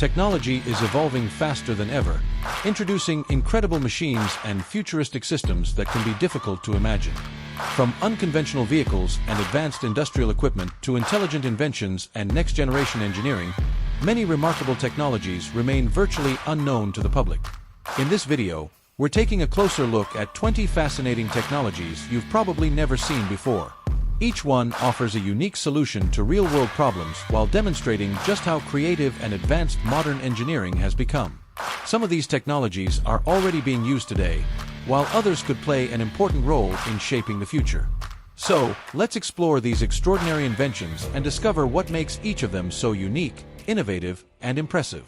Technology is evolving faster than ever, introducing incredible machines and futuristic systems that can be difficult to imagine. From unconventional vehicles and advanced industrial equipment to intelligent inventions and next-generation engineering, many remarkable technologies remain virtually unknown to the public. In this video, we're taking a closer look at 20 fascinating technologies you've probably never seen before. Each one offers a unique solution to real-world problems while demonstrating just how creative and advanced modern engineering has become. Some of these technologies are already being used today, while others could play an important role in shaping the future. So, let's explore these extraordinary inventions and discover what makes each of them so unique, innovative, and impressive.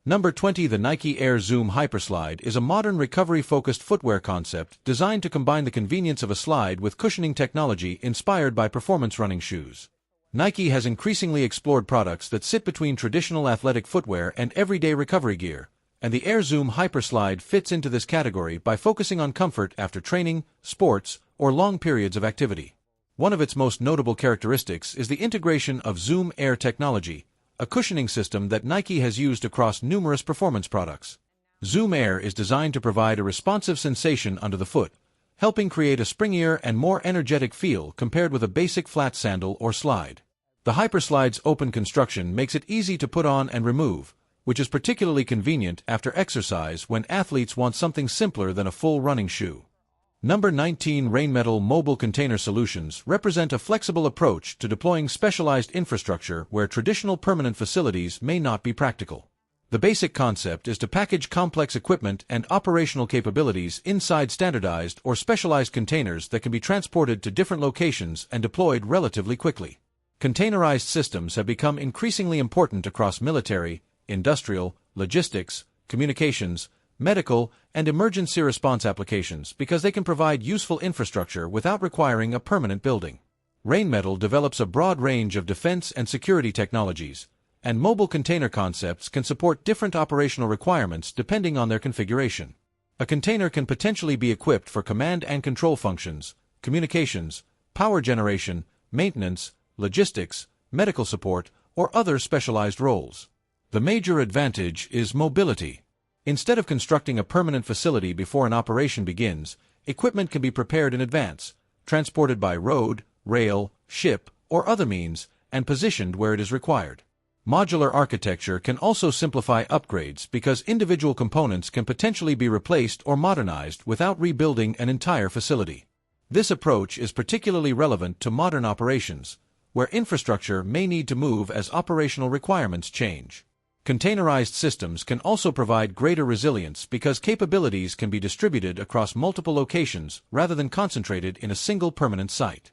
Number 20. The Nike Air Zoom Hyperslide is a modern recovery-focused footwear concept designed to combine the convenience of a slide with cushioning technology inspired by performance running shoes. Nike has increasingly explored products that sit between traditional athletic footwear and everyday recovery gear, and the Air Zoom Hyperslide fits into this category by focusing on comfort after training, sports, or long periods of activity. One of its most notable characteristics is the integration of Zoom Air technology, a cushioning system that Nike has used across numerous performance products. Zoom Air is designed to provide a responsive sensation under the foot, helping create a springier and more energetic feel compared with a basic flat sandal or slide. The Hyperslide's open construction makes it easy to put on and remove, which is particularly convenient after exercise when athletes want something simpler than a full running shoe. Number 19. Rainmetal Mobile Container Solutions represent a flexible approach to deploying specialized infrastructure where traditional permanent facilities may not be practical. The basic concept is to package complex equipment and operational capabilities inside standardized or specialized containers that can be transported to different locations and deployed relatively quickly. Containerized systems have become increasingly important across military, industrial, logistics, communications, medical, and emergency response applications because they can provide useful infrastructure without requiring a permanent building. Rainmetal develops a broad range of defense and security technologies, and mobile container concepts can support different operational requirements depending on their configuration. A container can potentially be equipped for command and control functions, communications, power generation, maintenance, logistics, medical support, or other specialized roles. The major advantage is mobility. Instead of constructing a permanent facility before an operation begins, equipment can be prepared in advance, transported by road, rail, ship, or other means, and positioned where it is required. Modular architecture can also simplify upgrades because individual components can potentially be replaced or modernized without rebuilding an entire facility. This approach is particularly relevant to modern operations, where infrastructure may need to move as operational requirements change. Containerized systems can also provide greater resilience because capabilities can be distributed across multiple locations rather than concentrated in a single permanent site.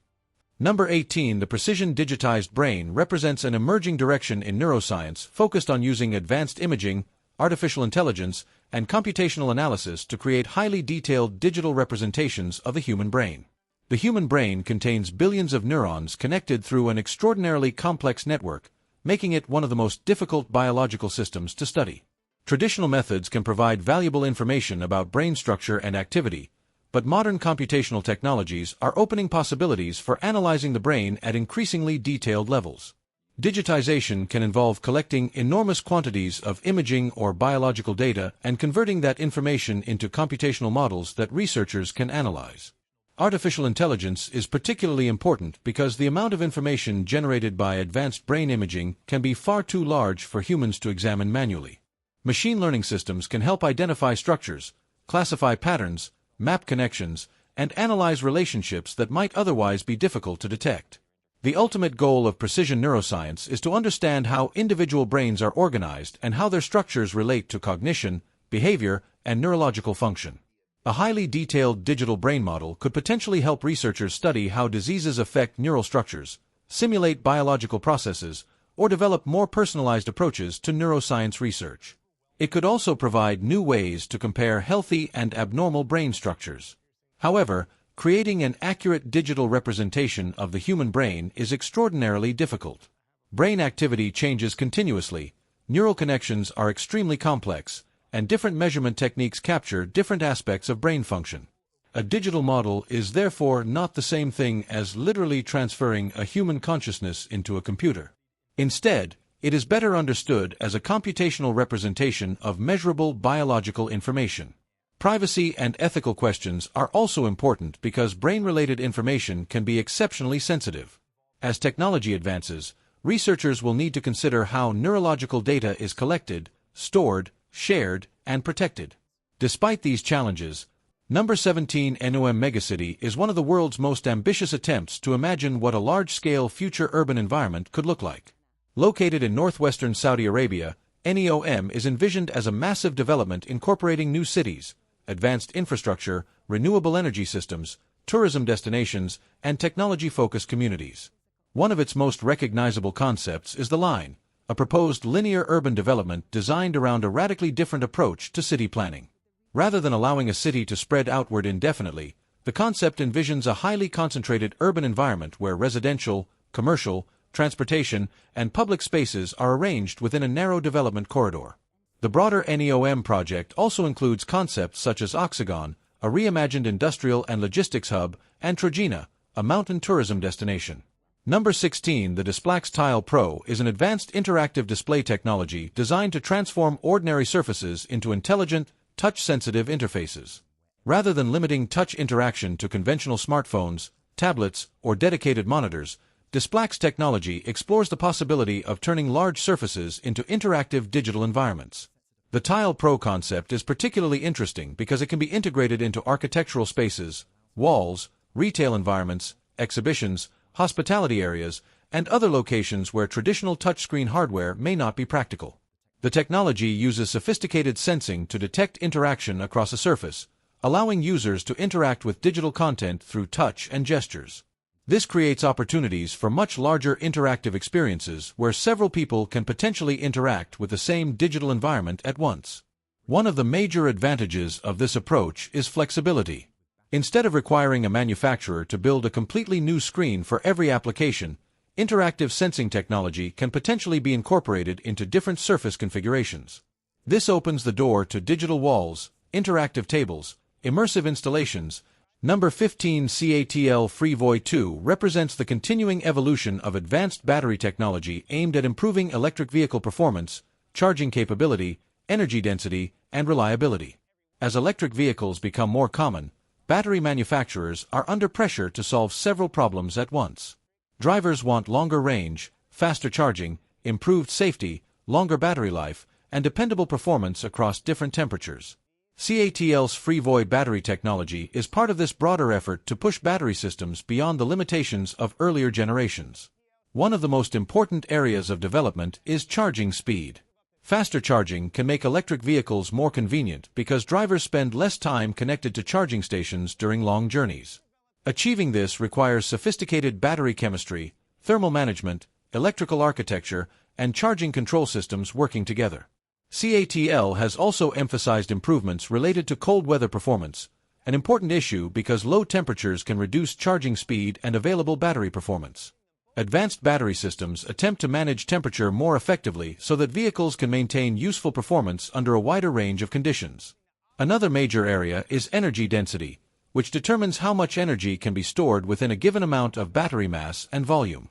Number 18. The Precision Digitized Brain represents an emerging direction in neuroscience focused on using advanced imaging, artificial intelligence, and computational analysis to create highly detailed digital representations of the human brain. The human brain contains billions of neurons connected through an extraordinarily complex network, making it one of the most difficult biological systems to study. Traditional methods can provide valuable information about brain structure and activity, but modern computational technologies are opening possibilities for analyzing the brain at increasingly detailed levels. Digitization can involve collecting enormous quantities of imaging or biological data and converting that information into computational models that researchers can analyze. Artificial intelligence is particularly important because the amount of information generated by advanced brain imaging can be far too large for humans to examine manually. Machine learning systems can help identify structures, classify patterns, map connections, and analyze relationships that might otherwise be difficult to detect. The ultimate goal of precision neuroscience is to understand how individual brains are organized and how their structures relate to cognition, behavior, and neurological function. A highly detailed digital brain model could potentially help researchers study how diseases affect neural structures, simulate biological processes, or develop more personalized approaches to neuroscience research. It could also provide new ways to compare healthy and abnormal brain structures. However, creating an accurate digital representation of the human brain is extraordinarily difficult. Brain activity changes continuously, neural connections are extremely complex, and different measurement techniques capture different aspects of brain function. A digital model is therefore not the same thing as literally transferring a human consciousness into a computer. Instead, it is better understood as a computational representation of measurable biological information. Privacy and ethical questions are also important because brain-related information can be exceptionally sensitive. As technology advances, researchers will need to consider how neurological data is collected, stored, shared, and protected. Despite these challenges, Number 17 NOM Megacity is one of the world's most ambitious attempts to imagine what a large-scale future urban environment could look like. Located in northwestern Saudi Arabia, NEOM is envisioned as a massive development incorporating new cities, advanced infrastructure, renewable energy systems, tourism destinations, and technology-focused communities. One of its most recognizable concepts is the Line, a proposed linear urban development designed around a radically different approach to city planning. Rather than allowing a city to spread outward indefinitely, the concept envisions a highly concentrated urban environment where residential, commercial, transportation, and public spaces are arranged within a narrow development corridor. The broader NEOM project also includes concepts such as Oxagon, a reimagined industrial and logistics hub, and Trojena, a mountain tourism destination. Number 16 The Displax Tile Pro is an advanced interactive display technology designed to transform ordinary surfaces into intelligent, touch-sensitive interfaces. Rather than limiting touch interaction to conventional smartphones, tablets, or dedicated monitors, Displax technology explores the possibility of turning large surfaces into interactive digital environments. The Tile Pro concept is particularly interesting because it can be integrated into architectural spaces, walls, retail environments, exhibitions, hospitality areas, and other locations where traditional touchscreen hardware may not be practical. The technology uses sophisticated sensing to detect interaction across a surface, allowing users to interact with digital content through touch and gestures. This creates opportunities for much larger interactive experiences where several people can potentially interact with the same digital environment at once. One of the major advantages of this approach is flexibility. Instead of requiring a manufacturer to build a completely new screen for every application, interactive sensing technology can potentially be incorporated into different surface configurations. This opens the door to digital walls, interactive tables, immersive installations. Number 15 CATL FreeVoy 2 represents the continuing evolution of advanced battery technology aimed at improving electric vehicle performance, charging capability, energy density, and reliability. As electric vehicles become more common, battery manufacturers are under pressure to solve several problems at once. Drivers want longer range, faster charging, improved safety, longer battery life, and dependable performance across different temperatures. CATL's FreeVoy battery technology is part of this broader effort to push battery systems beyond the limitations of earlier generations. One of the most important areas of development is charging speed. Faster charging can make electric vehicles more convenient because drivers spend less time connected to charging stations during long journeys. Achieving this requires sophisticated battery chemistry, thermal management, electrical architecture, and charging control systems working together. CATL has also emphasized improvements related to cold weather performance, an important issue because low temperatures can reduce charging speed and available battery performance. Advanced battery systems attempt to manage temperature more effectively so that vehicles can maintain useful performance under a wider range of conditions. Another major area is energy density, which determines how much energy can be stored within a given amount of battery mass and volume.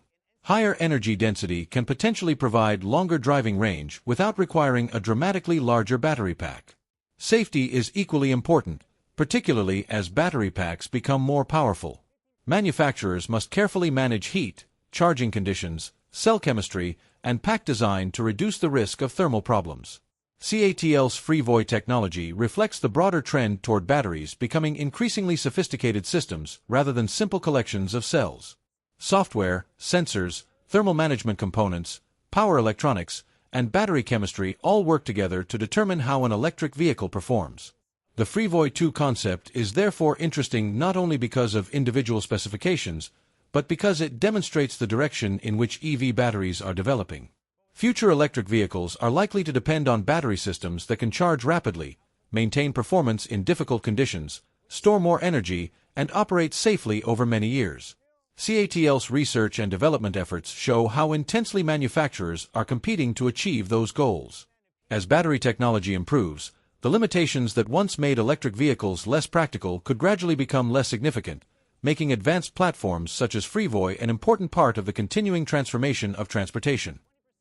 Higher energy density can potentially provide longer driving range without requiring a dramatically larger battery pack. Safety is equally important, particularly as battery packs become more powerful. Manufacturers must carefully manage heat, charging conditions, cell chemistry, and pack design to reduce the risk of thermal problems. CATL's FreeVoy technology reflects the broader trend toward batteries becoming increasingly sophisticated systems rather than simple collections of cells. Software, sensors, thermal management components, power electronics, and battery chemistry all work together to determine how an electric vehicle performs. The FreeVoy 2 concept is therefore interesting not only because of individual specifications, but because it demonstrates the direction in which EV batteries are developing. Future electric vehicles are likely to depend on battery systems that can charge rapidly, maintain performance in difficult conditions, store more energy, and operate safely over many years. CATL's research and development efforts show how intensely manufacturers are competing to achieve those goals. As battery technology improves, the limitations that once made electric vehicles less practical could gradually become less significant, making advanced platforms such as FreeVoy an important part of the continuing transformation of transportation.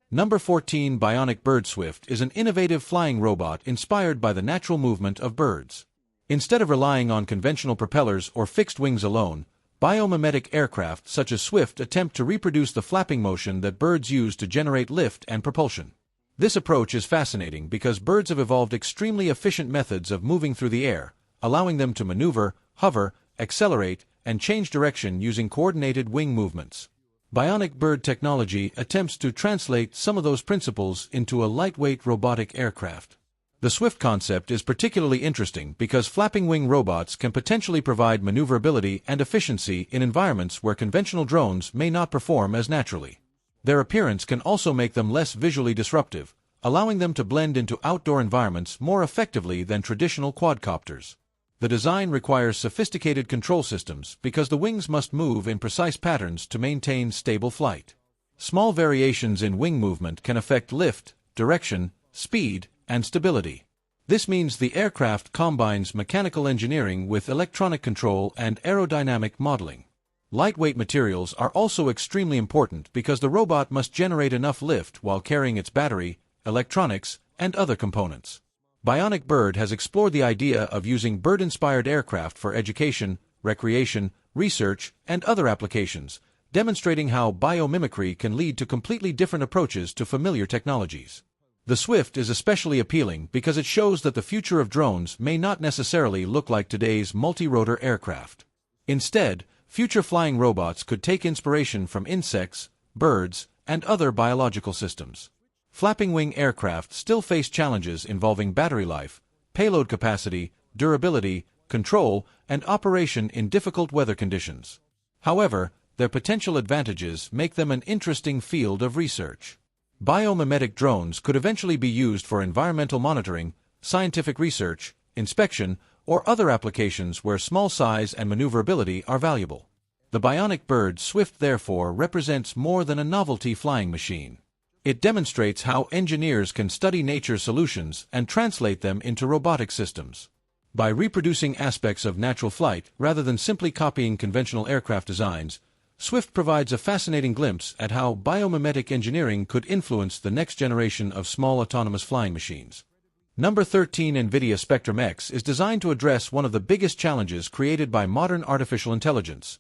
Number 14. Bionic Bird Swift is an innovative flying robot inspired by the natural movement of birds. Instead of relying on conventional propellers or fixed wings alone, biomimetic aircraft such as Swift attempt to reproduce the flapping motion that birds use to generate lift and propulsion. This approach is fascinating because birds have evolved extremely efficient methods of moving through the air, allowing them to maneuver, hover, accelerate, and change direction using coordinated wing movements. Bionic bird technology attempts to translate some of those principles into a lightweight robotic aircraft. The Swift concept is particularly interesting because flapping wing robots can potentially provide maneuverability and efficiency in environments where conventional drones may not perform as naturally. Their appearance can also make them less visually disruptive, allowing them to blend into outdoor environments more effectively than traditional quadcopters. The design requires sophisticated control systems because the wings must move in precise patterns to maintain stable flight. Small variations in wing movement can affect lift, direction, speed, and stability. This means the aircraft combines mechanical engineering with electronic control and aerodynamic modeling. Lightweight materials are also extremely important because the robot must generate enough lift while carrying its battery, electronics, and other components. Bionic Bird has explored the idea of using bird-inspired aircraft for education, recreation, research, and other applications, demonstrating how biomimicry can lead to completely different approaches to familiar technologies. The Swift is especially appealing because it shows that the future of drones may not necessarily look like today's multi-rotor aircraft. Instead, future flying robots could take inspiration from insects, birds, and other biological systems. Flapping wing aircraft still face challenges involving battery life, payload capacity, durability, control, and operation in difficult weather conditions. However, their potential advantages make them an interesting field of research. Biomimetic drones could eventually be used for environmental monitoring, scientific research, inspection, or other applications where small size and maneuverability are valuable. The Bionic Bird Swift therefore represents more than a novelty flying machine. It demonstrates how engineers can study nature's solutions and translate them into robotic systems. By reproducing aspects of natural flight rather than simply copying conventional aircraft designs, Swift provides a fascinating glimpse at how biomimetic engineering could influence the next generation of small autonomous flying machines. Number 13. NVIDIA Spectrum X is designed to address one of the biggest challenges created by modern artificial intelligence: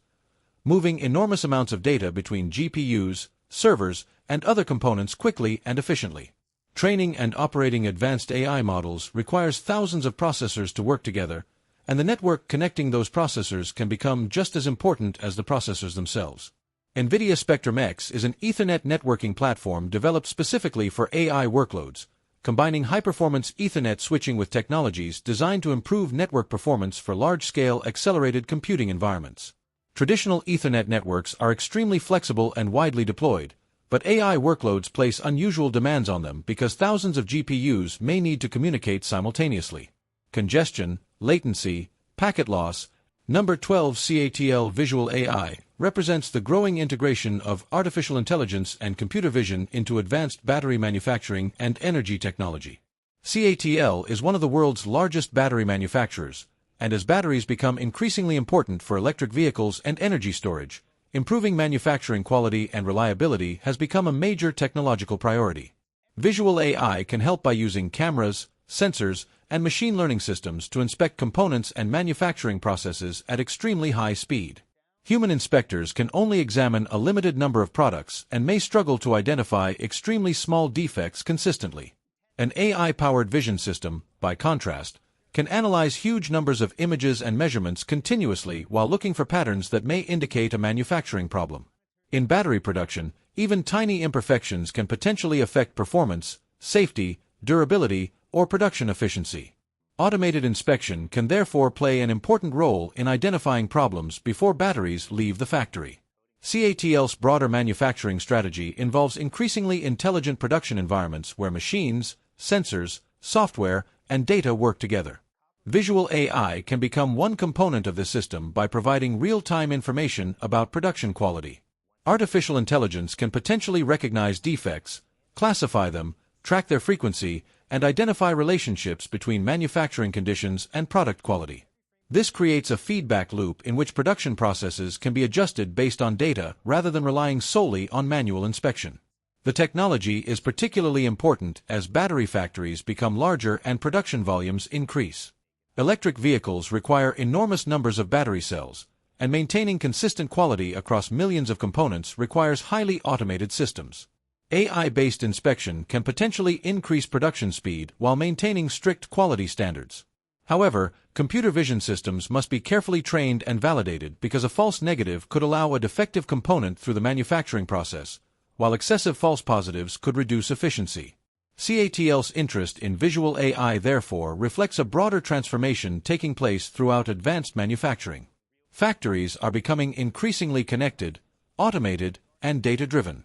moving enormous amounts of data between GPUs, servers, and other components quickly and efficiently. Training and operating advanced AI models requires thousands of processors to work together, and the network connecting those processors can become just as important as the processors themselves. NVIDIA Spectrum X is an Ethernet networking platform developed specifically for AI workloads, combining high-performance Ethernet switching with technologies designed to improve network performance for large-scale accelerated computing environments. Traditional Ethernet networks are extremely flexible and widely deployed, but AI workloads place unusual demands on them because thousands of GPUs may need to communicate simultaneously. Congestion, latency, packet loss. Number 12. CATL Visual AI represents the growing integration of artificial intelligence and computer vision into advanced battery manufacturing and energy technology. CATL is one of the world's largest battery manufacturers, and as batteries become increasingly important for electric vehicles and energy storage, improving manufacturing quality and reliability has become a major technological priority. Visual AI can help by using cameras, sensors, and machine learning systems to inspect components and manufacturing processes at extremely high speed. Human inspectors can only examine a limited number of products and may struggle to identify extremely small defects consistently. An AI-powered vision system, by contrast, can analyze huge numbers of images and measurements continuously while looking for patterns that may indicate a manufacturing problem. In battery production, even tiny imperfections can potentially affect performance, safety, durability, or production efficiency. Automated inspection can therefore play an important role in identifying problems before batteries leave the factory. CATL's broader manufacturing strategy involves increasingly intelligent production environments where machines, sensors, software, and data work together. Visual AI can become one component of this system by providing real-time information about production quality. Artificial intelligence can potentially recognize defects, classify them, track their frequency, and identify relationships between manufacturing conditions and product quality. This creates a feedback loop in which production processes can be adjusted based on data rather than relying solely on manual inspection. The technology is particularly important as battery factories become larger and production volumes increase. Electric vehicles require enormous numbers of battery cells, and maintaining consistent quality across millions of components requires highly automated systems. AI-based inspection can potentially increase production speed while maintaining strict quality standards. However, computer vision systems must be carefully trained and validated because a false negative could allow a defective component through the manufacturing process, while excessive false positives could reduce efficiency. CATL's interest in visual AI therefore reflects a broader transformation taking place throughout advanced manufacturing. Factories are becoming increasingly connected, automated, and data-driven.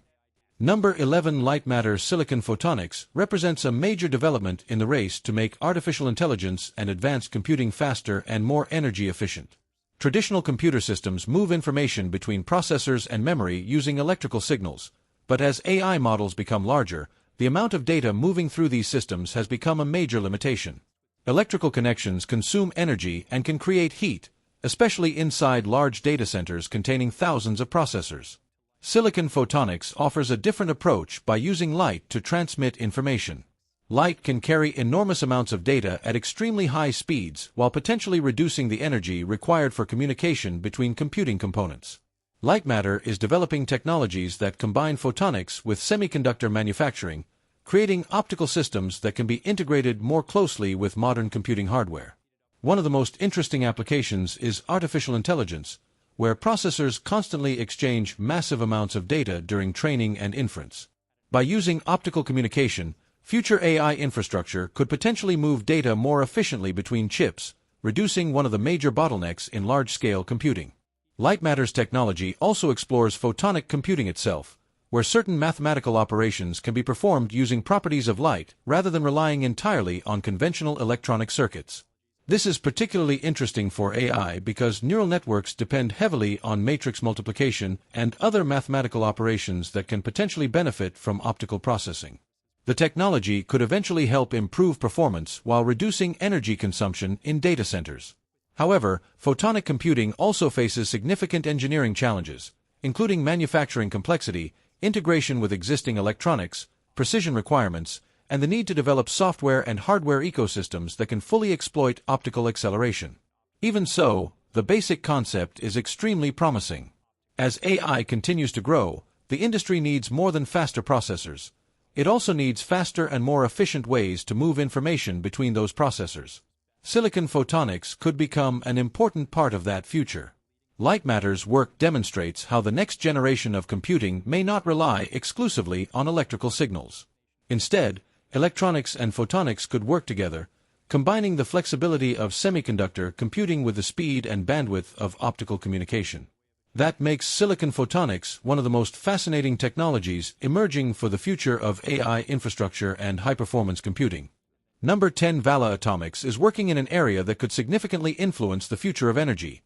Number 11. Light matter silicon photonics represents a major development in the race to make artificial intelligence and advanced computing faster and more energy efficient. Traditional computer systems move information between processors and memory using electrical signals, but as AI models become larger, the amount of data moving through these systems has become a major limitation. Electrical connections consume energy and can create heat, especially inside large data centers containing thousands of processors. Silicon photonics offers a different approach by using light to transmit information. Light can carry enormous amounts of data at extremely high speeds while potentially reducing the energy required for communication between computing components. Light matter is developing technologies that combine photonics with semiconductor manufacturing, creating optical systems that can be integrated more closely with modern computing hardware. One of the most interesting applications is artificial intelligence, where processors constantly exchange massive amounts of data during training and inference. By using optical communication, future AI infrastructure could potentially move data more efficiently between chips, reducing one of the major bottlenecks in large-scale computing. Light matter's technology also explores photonic computing itself, where certain mathematical operations can be performed using properties of light rather than relying entirely on conventional electronic circuits. This is particularly interesting for AI because neural networks depend heavily on matrix multiplication and other mathematical operations that can potentially benefit from optical processing. The technology could eventually help improve performance while reducing energy consumption in data centers. However, photonic computing also faces significant engineering challenges, including manufacturing complexity, integration with existing electronics, precision requirements, and the need to develop software and hardware ecosystems that can fully exploit optical acceleration. Even so, the basic concept is extremely promising. As AI continues to grow, the industry needs more than faster processors. It also needs faster and more efficient ways to move information between those processors. Silicon photonics could become an important part of that future. Light matter's work demonstrates how the next generation of computing may not rely exclusively on electrical signals. Instead, electronics and photonics could work together, combining the flexibility of semiconductor computing with the speed and bandwidth of optical communication. That makes silicon photonics one of the most fascinating technologies emerging for the future of AI infrastructure and high-performance computing. Number 10. Vala Atomics is working in an area that could significantly influence the future of energy.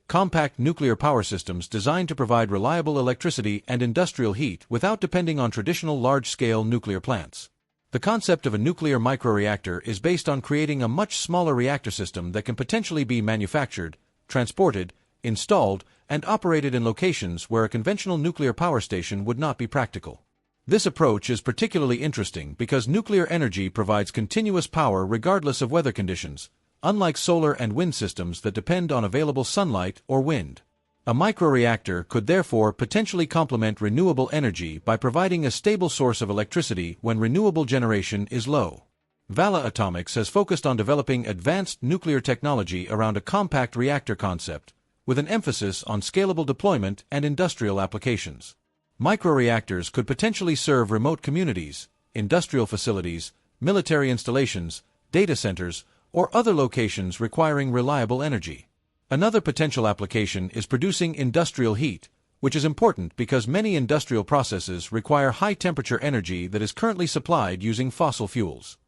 Compact nuclear power systems designed to provide reliable electricity and industrial heat without depending on traditional large-scale nuclear plants. The concept of a nuclear microreactor is based on creating a much smaller reactor system that can potentially be manufactured, transported, installed, and operated in locations where a conventional nuclear power station would not be practical. This approach is particularly interesting because nuclear energy provides continuous power regardless of weather conditions, unlike solar and wind systems that depend on available sunlight or wind. A microreactor could therefore potentially complement renewable energy by providing a stable source of electricity when renewable generation is low. Vala Atomics has focused on developing advanced nuclear technology around a compact reactor concept, with an emphasis on scalable deployment and industrial applications. Microreactors could potentially serve remote communities, industrial facilities, military installations, data centers, or other locations requiring reliable energy. Another potential application is producing industrial heat, which is important because many industrial processes require high-temperature energy that is currently supplied using fossil fuels.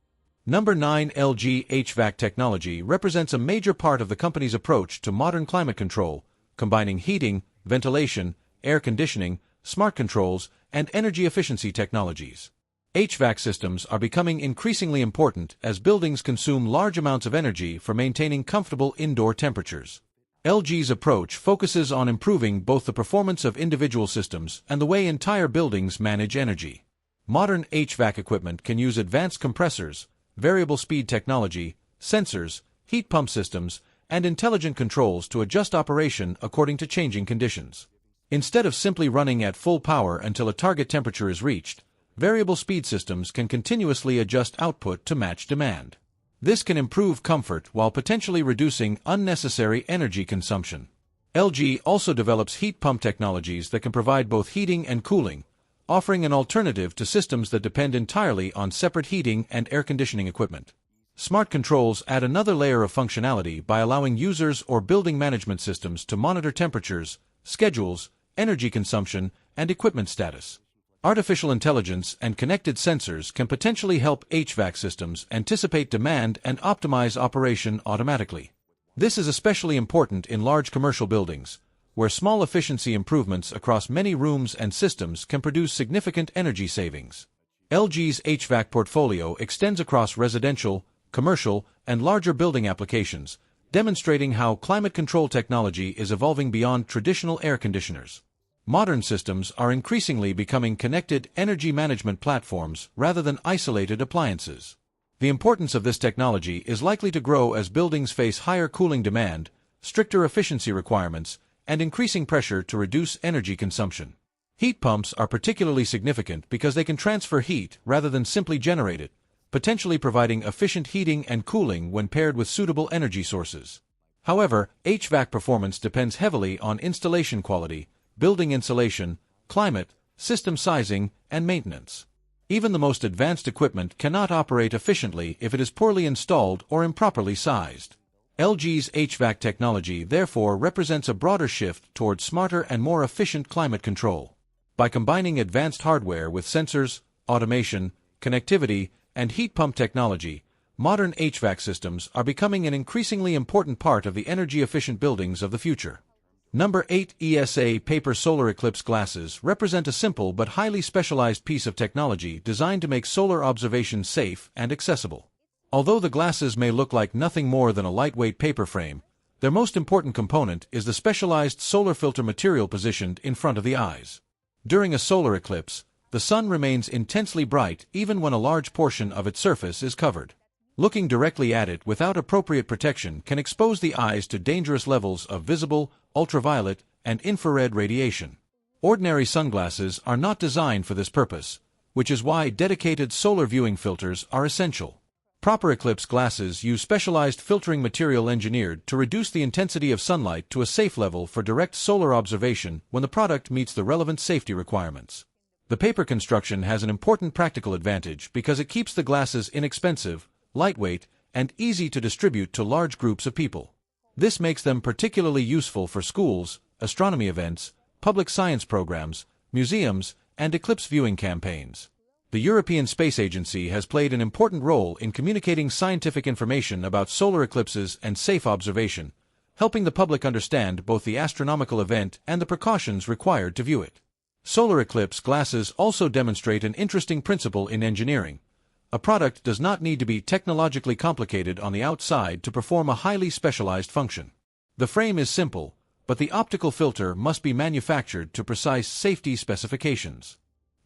Number 9. LG HVAC technology represents a major part of the company's approach to modern climate control, combining heating, ventilation, air conditioning, smart controls, and energy efficiency technologies. HVAC systems are becoming increasingly important as buildings consume large amounts of energy for maintaining comfortable indoor temperatures. LG's approach focuses on improving both the performance of individual systems and the way entire buildings manage energy. Modern HVAC equipment can use advanced compressors, variable speed technology, sensors, heat pump systems, and intelligent controls to adjust operation according to changing conditions. Instead of simply running at full power until a target temperature is reached, variable speed systems can continuously adjust output to match demand. This can improve comfort while potentially reducing unnecessary energy consumption. LG also develops heat pump technologies that can provide both heating and cooling, offering an alternative to systems that depend entirely on separate heating and air conditioning equipment. Smart controls add another layer of functionality by allowing users or building management systems to monitor temperatures, schedules, energy consumption, and equipment status. Artificial intelligence and connected sensors can potentially help HVAC systems anticipate demand and optimize operation automatically. This is especially important in large commercial buildings, where small efficiency improvements across many rooms and systems can produce significant energy savings. LG's HVAC portfolio extends across residential, commercial, and larger building applications, demonstrating how climate control technology is evolving beyond traditional air conditioners. Modern systems are increasingly becoming connected energy management platforms rather than isolated appliances. The importance of this technology is likely to grow as buildings face higher cooling demand, stricter efficiency requirements, and increasing pressure to reduce energy consumption. Heat pumps are particularly significant because they can transfer heat rather than simply generate it, potentially providing efficient heating and cooling when paired with suitable energy sources. However, HVAC performance depends heavily on installation quality, building insulation, climate, system sizing, and maintenance. Even the most advanced equipment cannot operate efficiently if it is poorly installed or improperly sized. LG's HVAC technology therefore represents a broader shift towards smarter and more efficient climate control. By combining advanced hardware with sensors, automation, connectivity, and heat pump technology, modern HVAC systems are becoming an increasingly important part of the energy-efficient buildings of the future. Number 8. ESA Paper Solar Eclipse Glasses represent a simple but highly specialized piece of technology designed to make solar observation safe and accessible. Although the glasses may look like nothing more than a lightweight paper frame, their most important component is the specialized solar filter material positioned in front of the eyes. During a solar eclipse, the sun remains intensely bright even when a large portion of its surface is covered. Looking directly at it without appropriate protection can expose the eyes to dangerous levels of visible, ultraviolet, and infrared radiation. Ordinary sunglasses are not designed for this purpose, which is why dedicated solar viewing filters are essential. Proper eclipse glasses use specialized filtering material engineered to reduce the intensity of sunlight to a safe level for direct solar observation when the product meets the relevant safety requirements. The paper construction has an important practical advantage because it keeps the glasses inexpensive, lightweight, and easy to distribute to large groups of people. This makes them particularly useful for schools, astronomy events, public science programs, museums, and eclipse viewing campaigns. The European Space Agency has played an important role in communicating scientific information about solar eclipses and safe observation, helping the public understand both the astronomical event and the precautions required to view it. Solar eclipse glasses also demonstrate an interesting principle in engineering. A product does not need to be technologically complicated on the outside to perform a highly specialized function. The frame is simple, but the optical filter must be manufactured to precise safety specifications.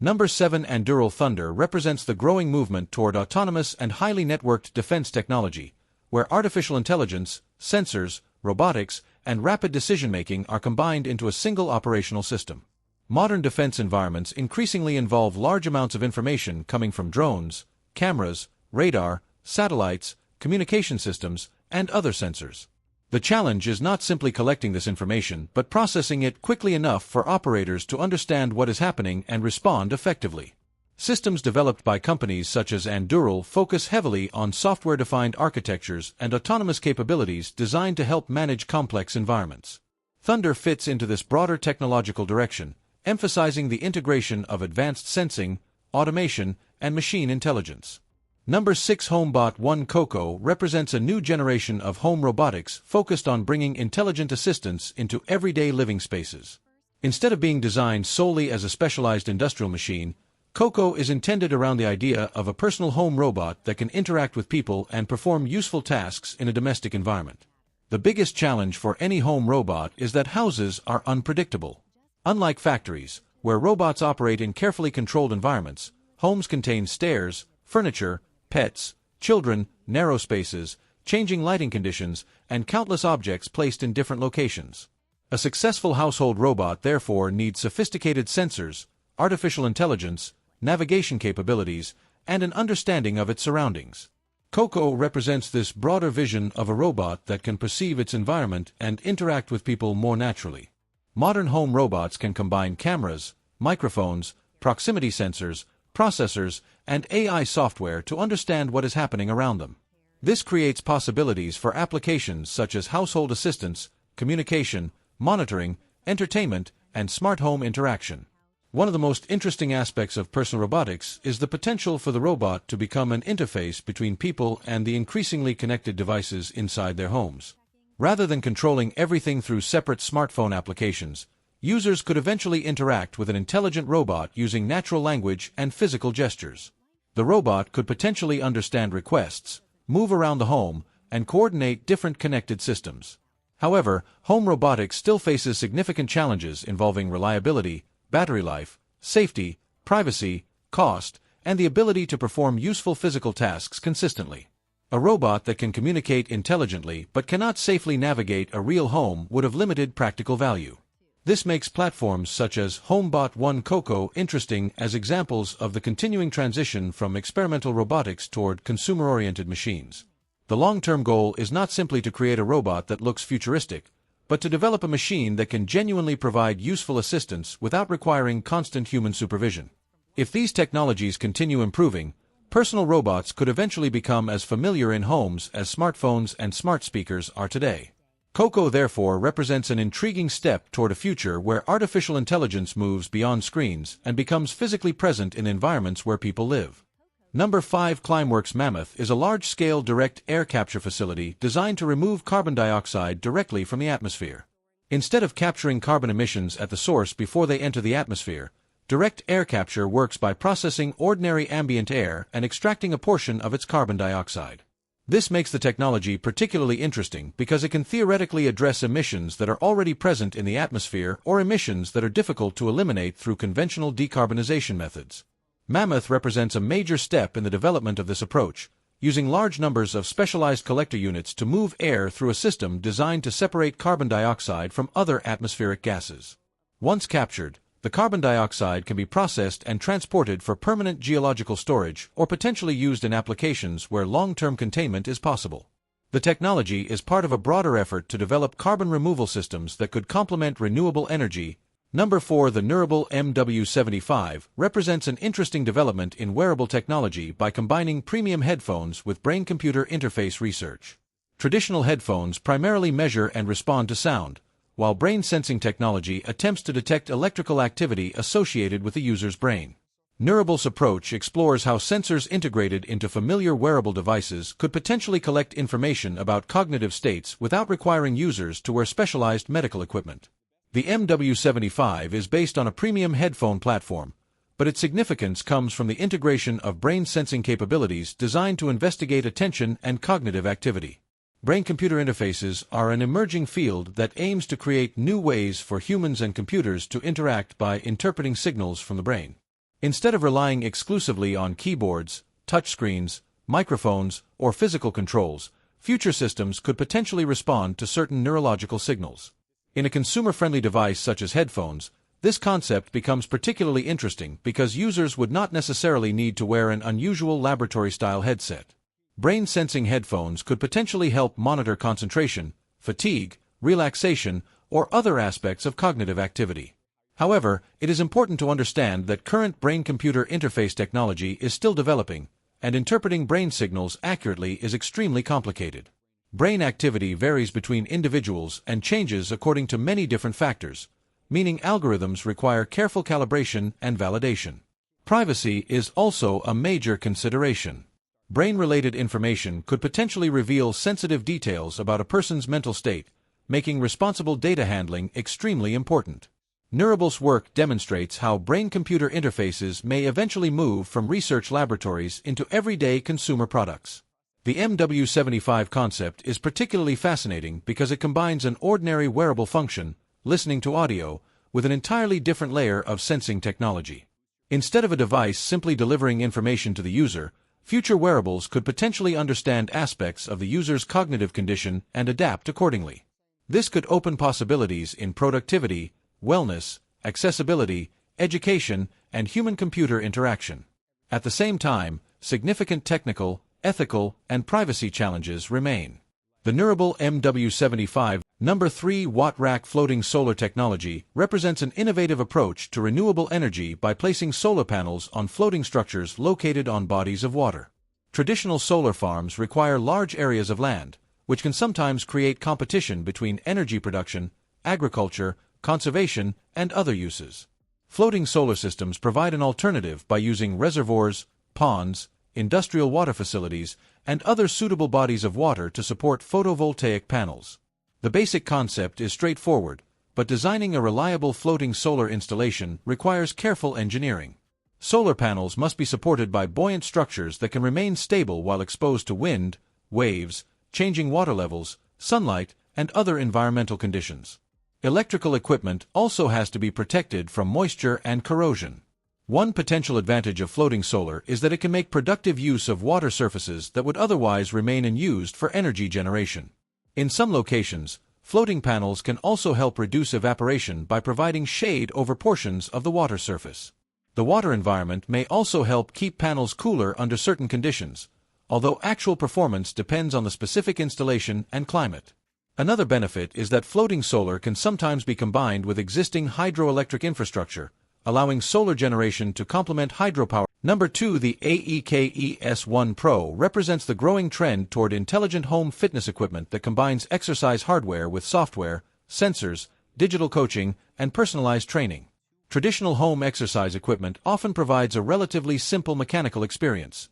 Number 7. Anduril Thunder represents the growing movement toward autonomous and highly networked defense technology, where artificial intelligence, sensors, robotics, and rapid decision-making are combined into a single operational system. Modern defense environments increasingly involve large amounts of information coming from drones, cameras, radar, satellites, communication systems, and other sensors. The challenge is not simply collecting this information, but processing it quickly enough for operators to understand what is happening and respond effectively. Systems developed by companies such as Anduril focus heavily on software-defined architectures and autonomous capabilities designed to help manage complex environments. Thunder fits into this broader technological direction, emphasizing the integration of advanced sensing, automation, and machine intelligence. Number 6. HomeBot 1 Coco represents a new generation of home robotics focused on bringing intelligent assistance into everyday living spaces. Instead of being designed solely as a specialized industrial machine, Coco is intended around the idea of a personal home robot that can interact with people and perform useful tasks in a domestic environment. The biggest challenge for any home robot is that houses are unpredictable. Unlike factories, where robots operate in carefully controlled environments, Homes contain stairs, furniture, pets, children, narrow spaces, changing lighting conditions, and countless objects placed in different locations. A successful household robot therefore needs sophisticated sensors, artificial intelligence, navigation capabilities, and an understanding of its surroundings. Coco represents this broader vision of a robot that can perceive its environment and interact with people more naturally. Modern home robots can combine cameras, microphones, proximity sensors, processors, and AI software to understand what is happening around them. This creates possibilities for applications such as household assistance, communication, monitoring, entertainment, and smart home interaction. One of the most interesting aspects of personal robotics is the potential for the robot to become an interface between people and the increasingly connected devices inside their homes. Rather than controlling everything through separate smartphone applications, users could eventually interact with an intelligent robot using natural language and physical gestures. The robot could potentially understand requests, move around the home, and coordinate different connected systems. However, home robotics still faces significant challenges involving reliability, battery life, safety, privacy, cost, and the ability to perform useful physical tasks consistently. A robot that can communicate intelligently but cannot safely navigate a real home would have limited practical value. This makes platforms such as HomeBot 1 Coco interesting as examples of the continuing transition from experimental robotics toward consumer-oriented machines. The long-term goal is not simply to create a robot that looks futuristic, but to develop a machine that can genuinely provide useful assistance without requiring constant human supervision. If these technologies continue improving, personal robots could eventually become as familiar in homes as smartphones and smart speakers are today. Coco therefore represents an intriguing step toward a future where artificial intelligence moves beyond screens and becomes physically present in environments where people live. Number 5 Climeworks Mammoth is a large-scale direct air capture facility designed to remove carbon dioxide directly from the atmosphere. Instead of capturing carbon emissions at the source before they enter the atmosphere, direct air capture works by processing ordinary ambient air and extracting a portion of its carbon dioxide. This makes the technology particularly interesting because it can theoretically address emissions that are already present in the atmosphere or emissions that are difficult to eliminate through conventional decarbonization methods. Mammoth represents a major step in the development of this approach, using large numbers of specialized collector units to move air through a system designed to separate carbon dioxide from other atmospheric gases. Once captured, the carbon dioxide can be processed and transported for permanent geological storage or potentially used in applications where long-term containment is possible. The technology is part of a broader effort to develop carbon removal systems that could complement renewable energy. Number 4 The Neurable MW75 represents an interesting development in wearable technology by combining premium headphones with brain-computer interface research. Traditional headphones primarily measure and respond to sound, while brain sensing technology attempts to detect electrical activity associated with the user's brain. Neurable's approach explores how sensors integrated into familiar wearable devices could potentially collect information about cognitive states without requiring users to wear specialized medical equipment. The MW75 is based on a premium headphone platform, but its significance comes from the integration of brain sensing capabilities designed to investigate attention and cognitive activity. Brain-computer interfaces are an emerging field that aims to create new ways for humans and computers to interact by interpreting signals from the brain. Instead of relying exclusively on keyboards, touchscreens, microphones, or physical controls, future systems could potentially respond to certain neurological signals. In a consumer-friendly device such as headphones, this concept becomes particularly interesting because users would not necessarily need to wear an unusual laboratory-style headset. Brain-sensing headphones could potentially help monitor concentration, fatigue, relaxation, or other aspects of cognitive activity. However, it is important to understand that current brain-computer interface technology is still developing, and interpreting brain signals accurately is extremely complicated. Brain activity varies between individuals and changes according to many different factors, meaning algorithms require careful calibration and validation. Privacy is also a major consideration. Brain-related information could potentially reveal sensitive details about a person's mental state, making responsible data handling extremely important. Neurable's work demonstrates how brain-computer interfaces may eventually move from research laboratories into everyday consumer products. The MW75 concept is particularly fascinating because it combines an ordinary wearable function, listening to audio, with an entirely different layer of sensing technology. Instead of a device simply delivering information to the user, future wearables could potentially understand aspects of the user's cognitive condition and adapt accordingly. This could open possibilities in productivity, wellness, accessibility, education, and human-computer interaction. At the same time, significant technical, ethical, and privacy challenges remain. The Neurable MW75 number 3-watt rack floating solar technology represents an innovative approach to renewable energy by placing solar panels on floating structures located on bodies of water. Traditional solar farms require large areas of land, which can sometimes create competition between energy production, agriculture, conservation, and other uses. Floating solar systems provide an alternative by using reservoirs, ponds, industrial water facilities, and other suitable bodies of water to support photovoltaic panels. The basic concept is straightforward, but designing a reliable floating solar installation requires careful engineering. Solar panels must be supported by buoyant structures that can remain stable while exposed to wind, waves, changing water levels, sunlight, and other environmental conditions. Electrical equipment also has to be protected from moisture and corrosion. One potential advantage of floating solar is that it can make productive use of water surfaces that would otherwise remain unused for energy generation. In some locations, floating panels can also help reduce evaporation by providing shade over portions of the water surface. The water environment may also help keep panels cooler under certain conditions, although actual performance depends on the specific installation and climate. Another benefit is that floating solar can sometimes be combined with existing hydroelectric infrastructure, allowing solar generation to complement hydropower. Number 2, the AEK S1 Pro represents the growing trend toward intelligent home fitness equipment that combines exercise hardware with software, sensors, digital coaching, and personalized training. Traditional home exercise equipment often provides a relatively simple mechanical experience.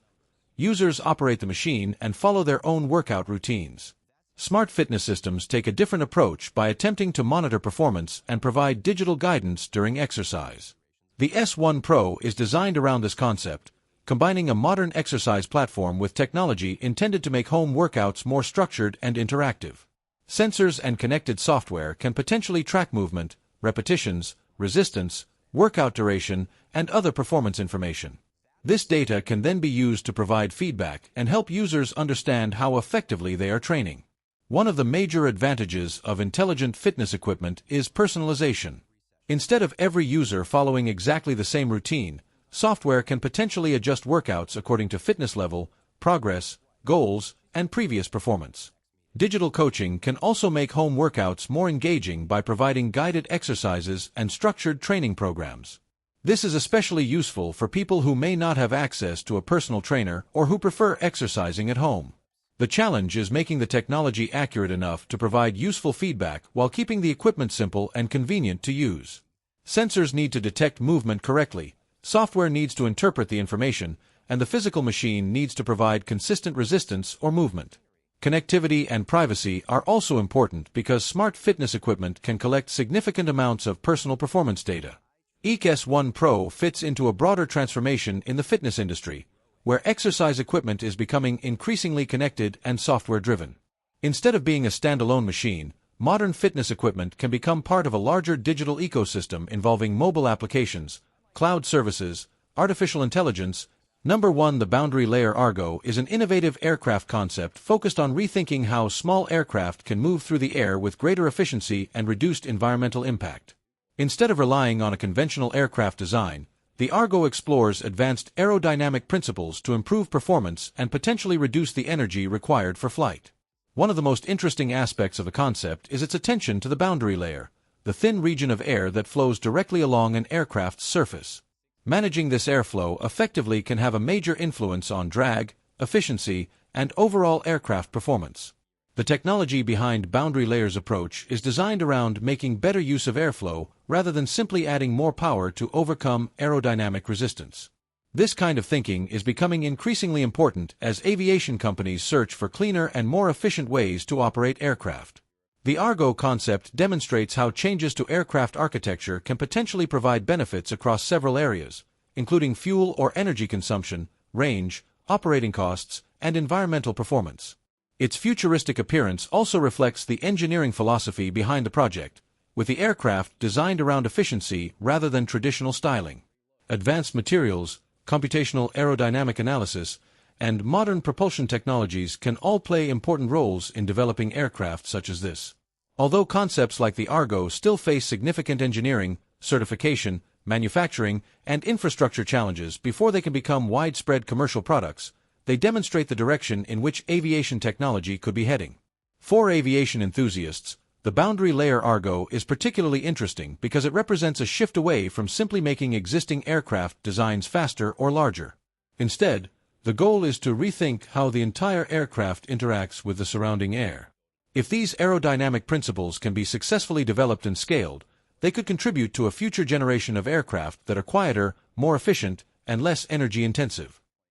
Users operate the machine and follow their own workout routines. Smart fitness systems take a different approach by attempting to monitor performance and provide digital guidance during exercise. The S1 Pro is designed around this concept, combining a modern exercise platform with technology intended to make home workouts more structured and interactive. Sensors and connected software can potentially track movement, repetitions, resistance, workout duration, and other performance information. This data can then be used to provide feedback and help users understand how effectively they are training. One of the major advantages of intelligent fitness equipment is personalization. Instead of every user following exactly the same routine, software can potentially adjust workouts according to fitness level, progress, goals, and previous performance. Digital coaching can also make home workouts more engaging by providing guided exercises and structured training programs. This is especially useful for people who may not have access to a personal trainer or who prefer exercising at home. The challenge is making the technology accurate enough to provide useful feedback while keeping the equipment simple and convenient to use. Sensors need to detect movement correctly, software needs to interpret the information, and the physical machine needs to provide consistent resistance or movement. Connectivity and privacy are also important because smart fitness equipment can collect significant amounts of personal performance data. AEK S1 Pro fits into a broader transformation in the fitness industry, where exercise equipment is becoming increasingly connected and software-driven. Instead of being a standalone machine, modern fitness equipment can become part of a larger digital ecosystem involving mobile applications, cloud services, artificial intelligence. Number 1, the Boundary Layer Argo is an innovative aircraft concept focused on rethinking how small aircraft can move through the air with greater efficiency and reduced environmental impact. Instead of relying on a conventional aircraft design, the Argo explores advanced aerodynamic principles to improve performance and potentially reduce the energy required for flight. One of the most interesting aspects of the concept is its attention to the boundary layer, the thin region of air that flows directly along an aircraft's surface. Managing this airflow effectively can have a major influence on drag, efficiency, and overall aircraft performance. The technology behind Boundary Layer's approach is designed around making better use of airflow rather than simply adding more power to overcome aerodynamic resistance. This kind of thinking is becoming increasingly important as aviation companies search for cleaner and more efficient ways to operate aircraft. The Argo concept demonstrates how changes to aircraft architecture can potentially provide benefits across several areas, including fuel or energy consumption, range, operating costs, and environmental performance. Its futuristic appearance also reflects the engineering philosophy behind the project, with the aircraft designed around efficiency rather than traditional styling. advanced materials, computational aerodynamic analysis, and modern propulsion technologies can all play important roles in developing aircraft such as this. Although concepts like the Argo still face significant engineering, certification, manufacturing, and infrastructure challenges before they can become widespread commercial products, they demonstrate the direction in which aviation technology could be heading. For aviation enthusiasts, the boundary layer Argo is particularly interesting because it represents a shift away from simply making existing aircraft designs faster or larger. Instead, the goal is to rethink how the entire aircraft interacts with the surrounding air. If these aerodynamic principles can be successfully developed and scaled, they could contribute to a future generation of aircraft that are quieter, more efficient, and less energy-intensive.